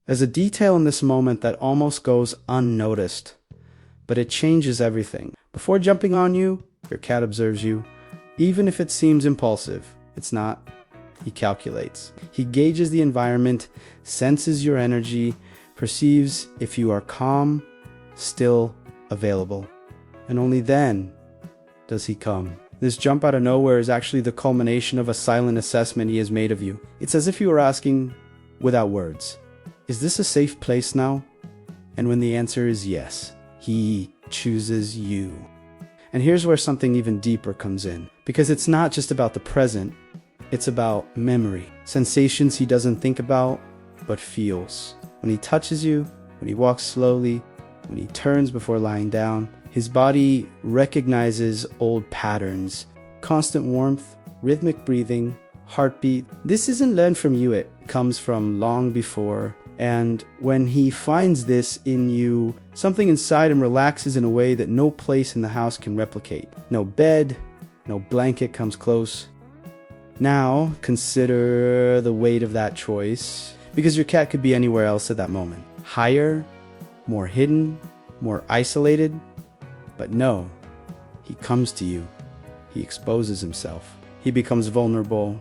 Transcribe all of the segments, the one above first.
There's a detail in this moment that almost goes unnoticed, but it changes everything. Before jumping on you, your cat observes you. Even if it seems impulsive, it's not. He calculates. He gauges the environment, senses your energy, perceives if you are calm, still, available. And only then does he come. This jump out of nowhere is actually the culmination of a silent assessment he has made of you. It's as if you were asking, without words, is this a safe place now? And when the answer is yes, he chooses you. And here's where something even deeper comes in. Because it's not just about the present, it's about memory. Sensations he doesn't think about, but feels. When he touches you, when he walks slowly, when he turns before lying down, his body recognizes old patterns. Constant warmth, rhythmic breathing, heartbeat. This isn't learned from you, it comes from long before. And when he finds this in you, something inside him relaxes in a way that no place in the house can replicate. No bed, no blanket comes close. Now, consider the weight of that choice, because your cat could be anywhere else at that moment. Higher, more hidden, more isolated. But no, he comes to you. He exposes himself. He becomes vulnerable.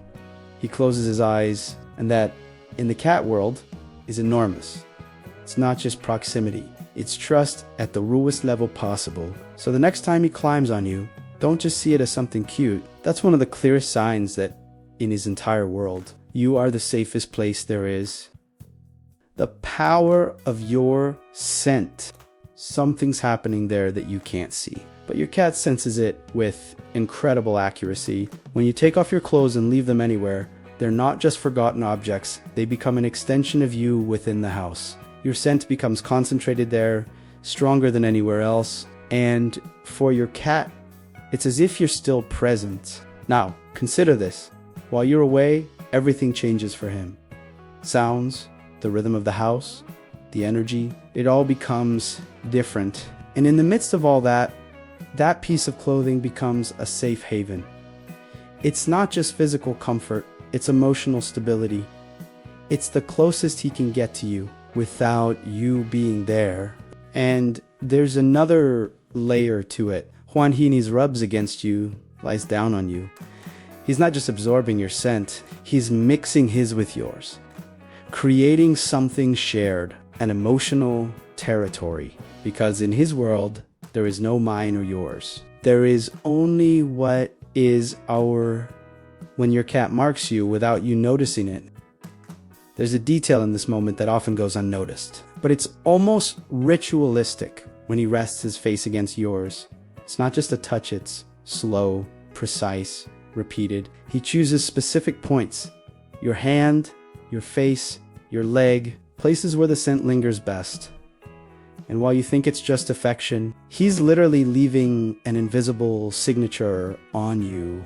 He closes his eyes. And that, in the cat world, is enormous. It's not just proximity. It's trust at the rawest level possible. So the next time he climbs on you, don't just see it as something cute. That's one of the clearest signs that in his entire world, you are the safest place there is. The power of your scent. Something's happening there that you can't see. But your cat senses it with incredible accuracy. When you take off your clothes and leave them anywhere, they're not just forgotten objects. They become an extension of you within the house. Your scent becomes concentrated there, stronger than anywhere else. And for your cat, it's as if you're still present. Now, consider this. While you're away, everything changes for him. Sounds, the rhythm of the house, the energy, it all becomes different. And in the midst of all that, that piece of clothing becomes a safe haven. It's not just physical comfort, it's emotional stability. It's the closest he can get to you without you being there. And there's another layer to it. Juan Hini's rubs against you, lies down on you. He's not just absorbing your scent, he's mixing his with yours, creating something shared, an emotional territory. Because in his world, there is no mine or yours. There is only what is our. When your cat marks you without you noticing it, there's a detail in this moment that often goes unnoticed. But it's almost ritualistic when he rests his face against yours. It's not just a touch, it's slow, precise, repeated. He chooses specific points. Your hand, your face, your leg, places where the scent lingers best. And while you think it's just affection, he's literally leaving an invisible signature on you.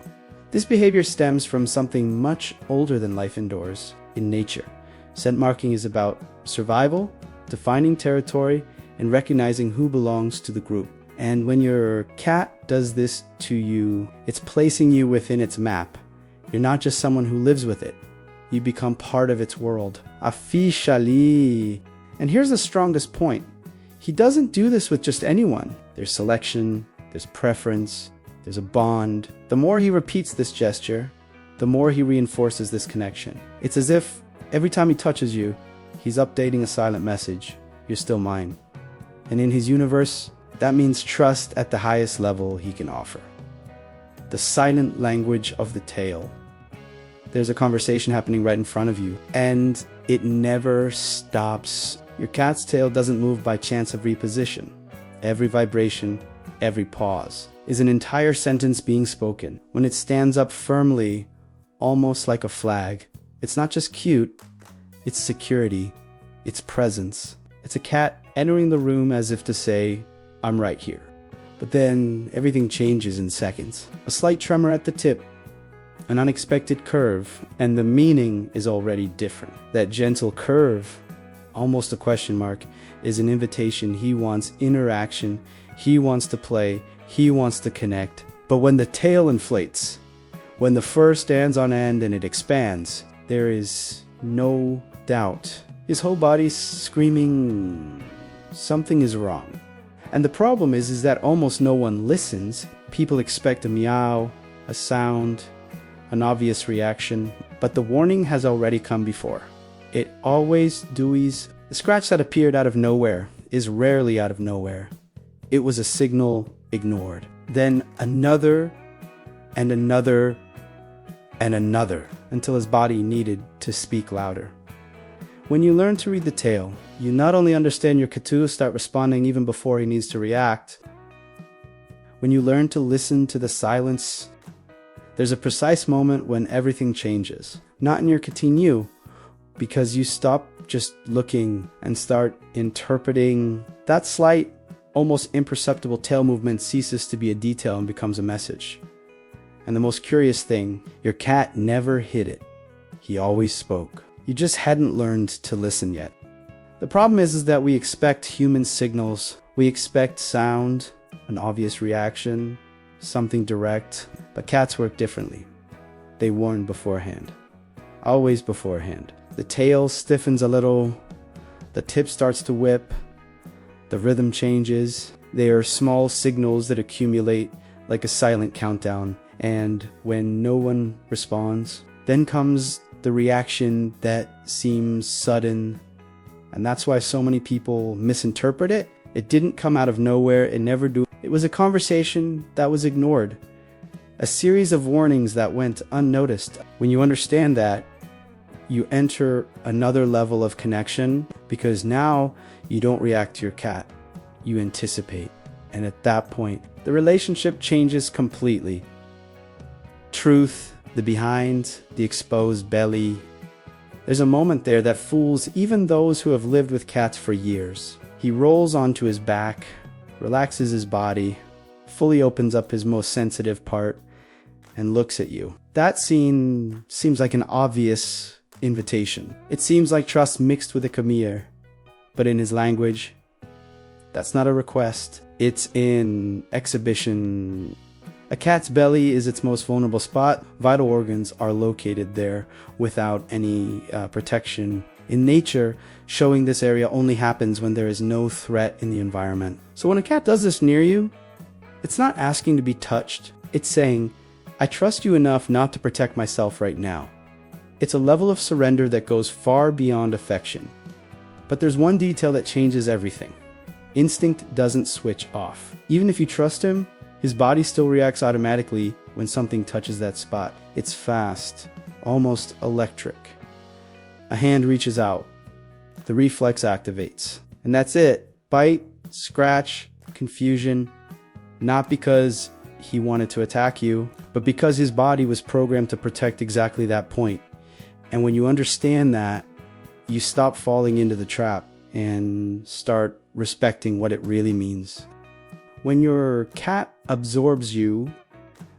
This behavior stems from something much older than life indoors, in nature. Scent marking is about survival, defining territory, and recognizing who belongs to the group. And when your cat does this to you, it's placing you within its map. You're not just someone who lives with it. You become part of its world. Officially. And here's the strongest point. He doesn't do this with just anyone. There's selection, there's preference, there's a bond. The more he repeats this gesture, the more he reinforces this connection. It's as if every time he touches you, he's updating a silent message. You're still mine. And in his universe, that means trust at the highest level he can offer. The silent language of the tail. There's a conversation happening right in front of you, and it never stops. Your cat's tail doesn't move by chance of reposition. Every vibration, every pause, is an entire sentence being spoken. When it stands up firmly, almost like a flag, it's not just cute, it's security, it's presence. It's a cat entering the room as if to say, I'm right here. But then everything changes in seconds. A slight tremor at the tip, an unexpected curve, and the meaning is already different. That gentle curve, almost a question mark, is an invitation. He wants interaction, he wants to play, he wants to connect. But when the tail inflates, when the fur stands on end and it expands, there is no doubt His whole body's screaming, something is wrong. And the problem is that almost no one listens. People expect a meow, a sound, an obvious reaction, but the warning has already come before. It always does. The scratch that appeared out of nowhere is rarely out of nowhere. It was a signal ignored. Then another and another and another until his body needed to speak louder. When you learn to read the tail, you not only understand your Cthulhu start responding even before he needs to react. When you learn to listen to the silence, there's a precise moment when everything changes. Not in your Cthulhu, because you stop just looking and start interpreting. That slight, almost imperceptible tail movement ceases to be a detail and becomes a message. And the most curious thing, your cat never hid it. He always spoke. You just hadn't learned to listen yet. The problem is that we expect human signals. We expect sound, an obvious reaction, something direct, but cats work differently. They warn beforehand. Always beforehand. The tail stiffens a little, the tip starts to whip, the rhythm changes. They are small signals that accumulate like a silent countdown, and when no one responds, then comes the reaction that seems sudden, and that's why so many people misinterpret it. It didn't come out of nowhere, it never do. It was a conversation that was ignored, a series of warnings that went unnoticed. When you understand that, you enter another level of connection, because now you don't react to your cat, you anticipate. And at that point, the relationship changes completely. Truth, the behind, the exposed belly. There's a moment there that fools even those who have lived with cats for years. He rolls onto his back, relaxes his body, fully opens up his most sensitive part, and looks at you. That scene seems like an obvious invitation. It seems like trust mixed with a Khmer, but in his language, that's not a request. It's an exhibition. A cat's belly is its most vulnerable spot. Vital organs are located there without any protection. In nature, showing this area only happens when there is no threat in the environment. So when a cat does this near you, it's not asking to be touched. It's saying, I trust you enough not to protect myself right now. It's a level of surrender that goes far beyond affection. But there's one detail that changes everything. Instinct doesn't switch off. Even if you trust him, his body still reacts automatically when something touches that spot. It's fast, almost electric. A hand reaches out. The reflex activates. And that's it. Bite, scratch, confusion. Not because he wanted to attack you, but because his body was programmed to protect exactly that point. And when you understand that, you stop falling into the trap and start respecting what it really means. When your cat absorbs you,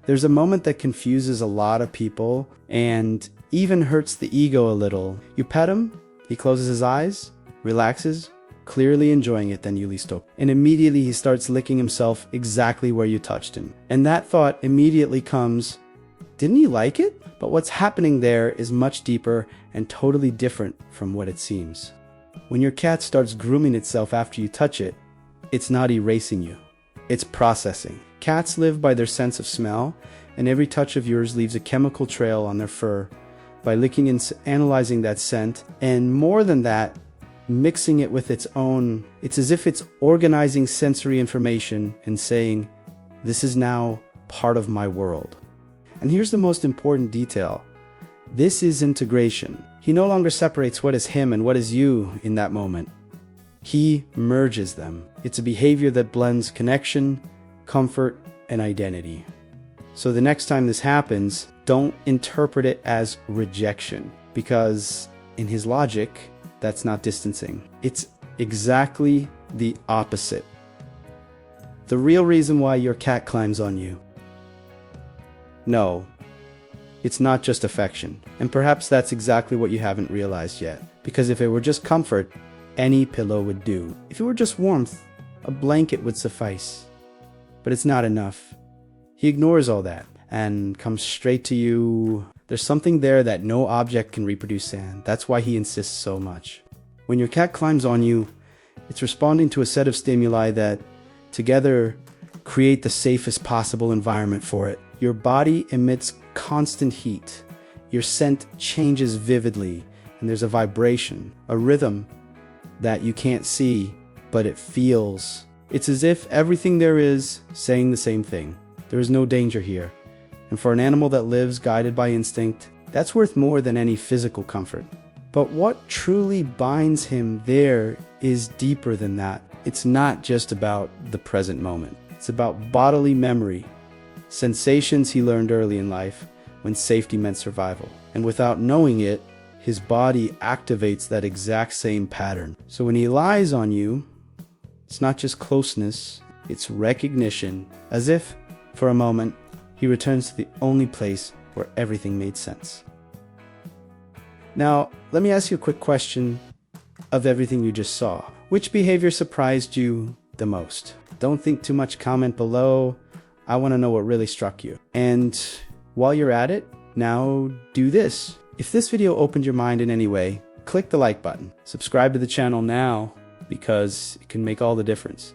there's a moment that confuses a lot of people and even hurts the ego a little. You pet him, he closes his eyes, relaxes, clearly enjoying it, then you least open. And immediately he starts licking himself exactly where you touched him. And that thought immediately comes, didn't he like it? But what's happening there is much deeper and totally different from what it seems. When your cat starts grooming itself after you touch it, it's not erasing you. It's processing. Cats live by their sense of smell, and every touch of yours leaves a chemical trail on their fur. By licking and analyzing that scent, and more than that, mixing it with its own, it's as if it's organizing sensory information and saying, this is now part of my world. And here's the most important detail. This is integration. He no longer separates what is him and what is you in that moment. He merges them. It's a behavior that blends connection, comfort, and identity. So the next time this happens, don't interpret it as rejection, because in his logic, that's not distancing. It's exactly the opposite. The real reason why your cat climbs on you. No, it's not just affection. And perhaps that's exactly what you haven't realized yet. Because if it were just comfort, any pillow would do. If it were just warmth, a blanket would suffice. But it's not enough. He ignores all that and comes straight to you. There's something there that no object can reproduce, and that's why he insists so much. When your cat climbs on you, it's responding to a set of stimuli that, together, create the safest possible environment for it. Your body emits constant heat. Your scent changes vividly, and there's a vibration, a rhythm that you can't see, but it feels. It's as if everything there is saying the same thing. There is no danger here. And for an animal that lives guided by instinct, that's worth more than any physical comfort. But what truly binds him there is deeper than that. It's not just about the present moment. It's about bodily memory, sensations he learned early in life when safety meant survival. And without knowing it, his body activates that exact same pattern. So when he lies on you, it's not just closeness, it's recognition, as if, for a moment, he returns to the only place where everything made sense. Now, let me ask you a quick question of everything you just saw. Which behavior surprised you the most? Don't think too much, comment below. I want to know what really struck you. And while you're at it, now do this. If this video opened your mind in any way, click the like button. Subscribe to the channel now because it can make all the difference.